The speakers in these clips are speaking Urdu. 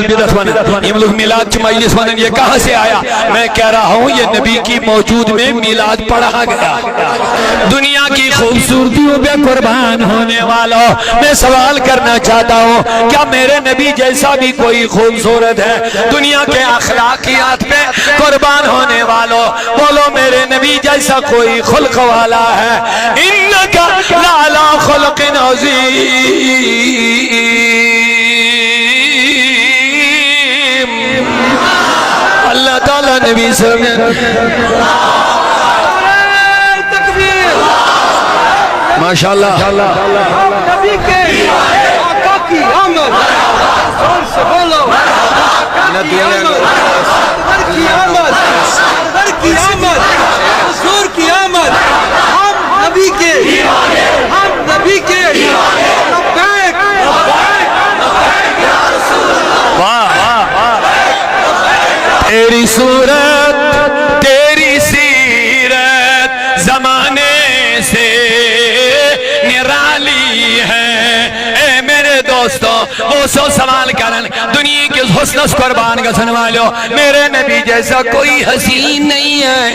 بدعت ون یہ لوگ میلاد کی مجلس ون یہ کہاں سے آیا؟ میں کہہ رہا ہوں یہ نبی کی موجود میں میلاد پڑھا گیا۔ دنیا کی خوبصورتیوں پہ قربان ہونے والوں، میں سوال کرنا چاہتا ہوں کیا میرے نبی جیسا بھی کوئی خوبصورت ہے؟ دنیا کے اخلاقیات پہ قربان ہونے والوں بولو میرے نبی جیسا کوئی خلق والا ہے؟ انکا لعلی خلق عظیم۔ اللہ تعالیٰ نبی سے ماشاءاللہ نبی کے آقا کی آمد، زور سے بولو، آقا کی آمد، سرور کی آمد، سرور کی آمد، حضور کی آمد، ہم نبی کے، ہم نبی کے، لبیک لبیک یا رسول اللہ۔ واہ تیری صورت تیری سیرت زمانے سے نرالی ہے۔ اے میرے دوستو وہ سو سوال کرن دنیا کے حسن قربان کا سنوالو میرے نبی جیسا کوئی حسین نہیں ہے۔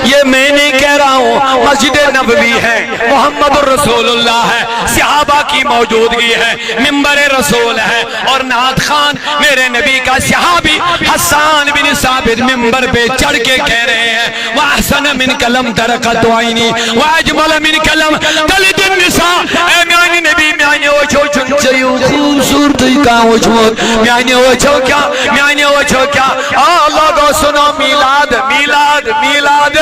یہ میں نہیں کہہ رہا ہوں، مسجد نبوی ہے، محمد الرسول اللہ ہے، صحابہ کی موجودگی ہے، منبر رسول ہے، اور نعت خان میرے نبی کا صحابی حسان بن ثابت منبر پہ چڑھ کے کہہ رہے ہیں وَأَحْسَنَ مِنْكَ لَمْ تَرَقَتْ عَيْنِي وَأَجْمَلَ مِنْكَ لَمْ تَلِدِ النِّسَاء۔ اے میانی نبی میانی وچھو چنچیو خوبصورتی کا وچھوت میانی وچھو کیا میانی وچھو کیا اللہ کو سنو میلاد میلاد میلاد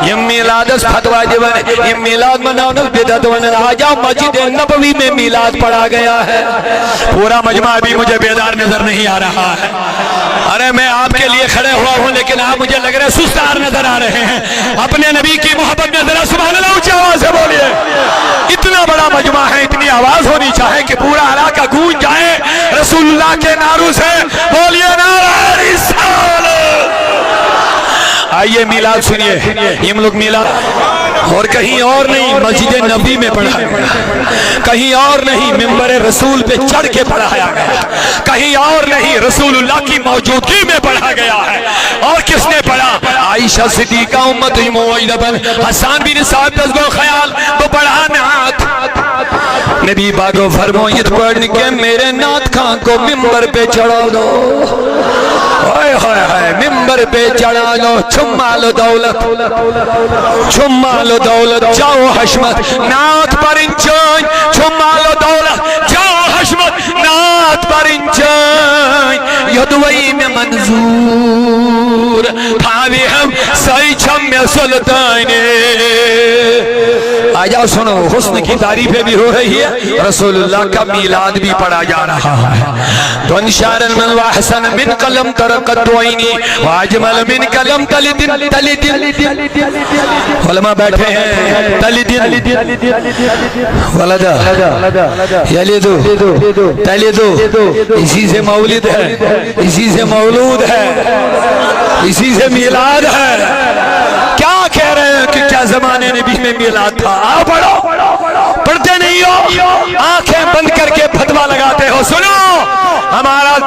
یہ میلاد اس فتوہ دیوانے یہ میلاد مناؤں بدعت ونن آجاؤ مسجد نبوی میں میلاد پڑھا گیا ہے۔ پورا مجمع بھی مجھے بیدار نظر نہیں آ رہا ہے۔ ارے میں آپ کے لیے کھڑے ہوا ہوں لیکن آپ مجھے لگ رہے سستار نظر آ رہے ہیں۔ اپنے نبی کی محبت میں ذرا سبحان اللہ اونچی آواز سے بولیے۔ اتنا بڑا مجمع ہے، اتنی آواز ہونی چاہے کہ پورا علاقہ گونج جائے رسول اللہ کے نعروں سے۔ بولیے نعرہ رسالت۔ آئیے میلاد سنیے، یہ لوگ میلاد اور کہیں اور نہیں مسجد نبی میں پڑھایا گیا، کہیں اور نہیں منبر رسول پہ چڑھ کے پڑھایا گیا، کہیں اور نہیں رسول اللہ کی موجودگی میں پڑھا گیا ہے۔ اور کس نے پڑھا؟ عائشہ صدیقہ امت موعدہ بن حسان بن ثابت دستگو خیال وہ پڑھا نعت۔ نبی باغو فرمائیت پڑھنے کے میرے نعت خان کو منبر پہ چڑھا دو، ہائے ہائے ہائے منبر پہ چڑھا دو، چھما لو دولت چھما لو دولت جاؤ حشمت نعت پر انچائیں، چھما لو دولت جاؤ حشمت نعت پر انچائیں، یدوئی میں منظور تھاوی ہم سائی چھم میں سلطانے۔ آجاؤ سنو حسن کی تعریفیں بھی ہو رہی ہے، رسول اللہ کا میلاد بھی پڑھا جا رہا ہے۔ تو انشارن من واحسن من قلم ترقت عینی واجمل من قلم تلدن علماء بیٹھے ہیں تلدن ولدہ یلدو تلدو اسی سے مولد ہے، اسی سے مولود ہے، اسی سے میلاد ہے۔ کیا کہہ رہے ہیں کہ کیا زمانے نبی میں میلاد تھا؟ آؤ پڑھو، پڑھتے نہیں ہو، آنکھیں بند کر کے فتویٰ لگاتے ہو۔ سنو ہمارا